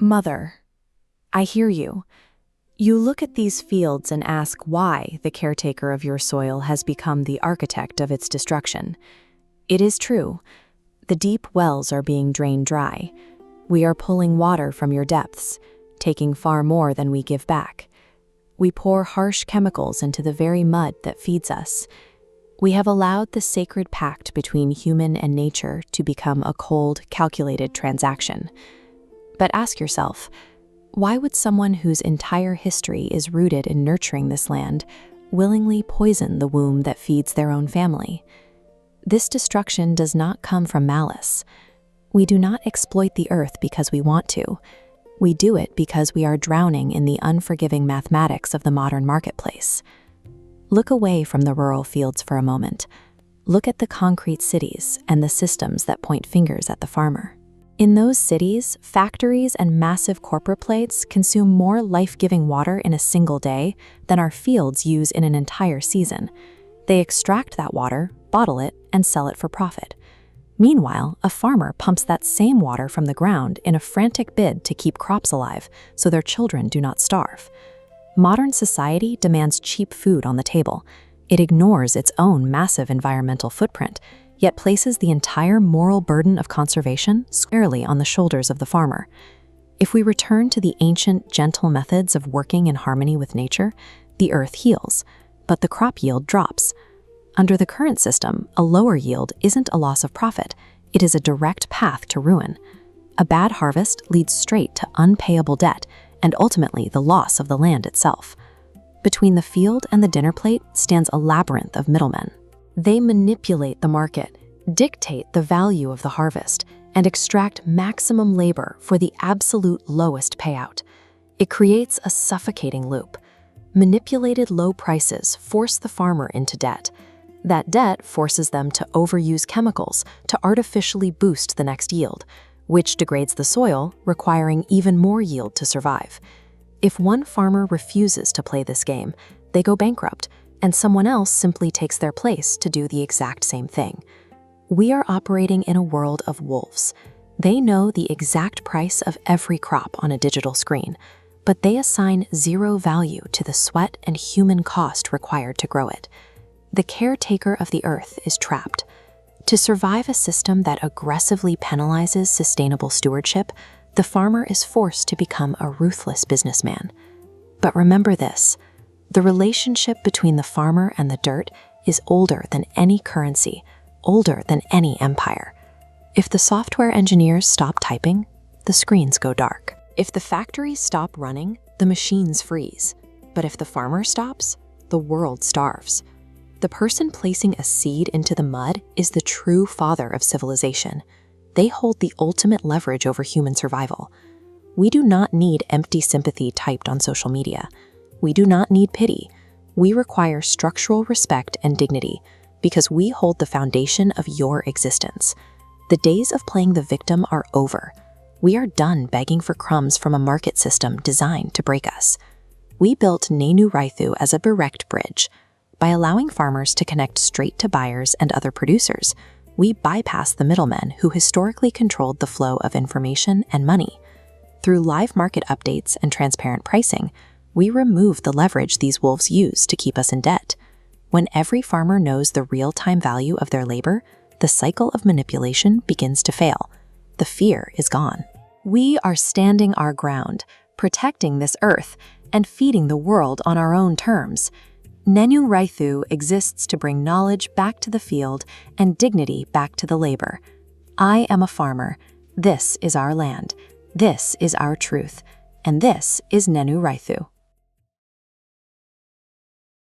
Mother, I hear you. You look at these fields and ask why the caretaker of your soil has become the architect of its destruction. It is true. The deep wells are being drained dry. We are pulling water from your depths, taking far more than we give back. We pour harsh chemicals into the very mud that feeds us. We have allowed the sacred pact between human and nature to become a cold, calculated transaction. But ask yourself, why would someone whose entire history is rooted in nurturing this land willingly poison the womb that feeds their own family? This destruction does not come from malice. We do not exploit the earth because we want to. We do it because we are drowning in the unforgiving mathematics of the modern marketplace. Look away from the rural fields for a moment. Look at the concrete cities and the systems that point fingers at the farmer. In those cities, factories and massive corporate plates consume more life-giving water in a single day than our fields use in an entire season. They extract that water, bottle it, and sell it for profit. Meanwhile, a farmer pumps that same water from the ground in a frantic bid to keep crops alive so their children do not starve. Modern society demands cheap food on the table. It ignores its own massive environmental footprint, yet places the entire moral burden of conservation squarely on the shoulders of the farmer. If we return to the ancient, gentle methods of working in harmony with nature, the earth heals, but the crop yield drops. Under the current system, a lower yield isn't a loss of profit, it is a direct path to ruin. A bad harvest leads straight to unpayable debt and ultimately the loss of the land itself. Between the field and the dinner plate stands a labyrinth of middlemen. They manipulate the market, dictate the value of the harvest, and extract maximum labor for the absolute lowest payout. It creates a suffocating loop. Manipulated low prices force the farmer into debt. That debt forces them to overuse chemicals to artificially boost the next yield, which degrades the soil, requiring even more yield to survive. If one farmer refuses to play this game, they go bankrupt, and someone else simply takes their place to do the exact same thing. We are operating in a world of wolves. They know the exact price of every crop on a digital screen, but they assign zero value to the sweat and human cost required to grow it. The caretaker of the earth is trapped. To survive a system that aggressively penalizes sustainable stewardship, the farmer is forced to become a ruthless businessman. But remember this: the relationship between the farmer and the dirt is older than any currency, older than any empire. If the software engineers stop typing, the screens go dark. If the factories stop running, the machines freeze. But if the farmer stops, the world starves. The person placing a seed into the mud is the true father of civilization. They hold the ultimate leverage over human survival. We do not need empty sympathy typed on social media. We do not need pity. We require structural respect and dignity because we hold the foundation of your existence. The days of playing the victim are over. We are done begging for crumbs from a market system designed to break us. We built Nenu Raithu as a direct bridge. By allowing farmers to connect straight to buyers and other producers, we bypass the middlemen who historically controlled the flow of information and money. Through live market updates and transparent pricing, we remove the leverage these wolves use to keep us in debt. When every farmer knows the real-time value of their labor, the cycle of manipulation begins to fail. The fear is gone. We are standing our ground, protecting this earth, and feeding the world on our own terms. Nenu Raithu exists to bring knowledge back to the field and dignity back to the labor. I am a farmer. This is our land. This is our truth. And this is Nenu Raithu.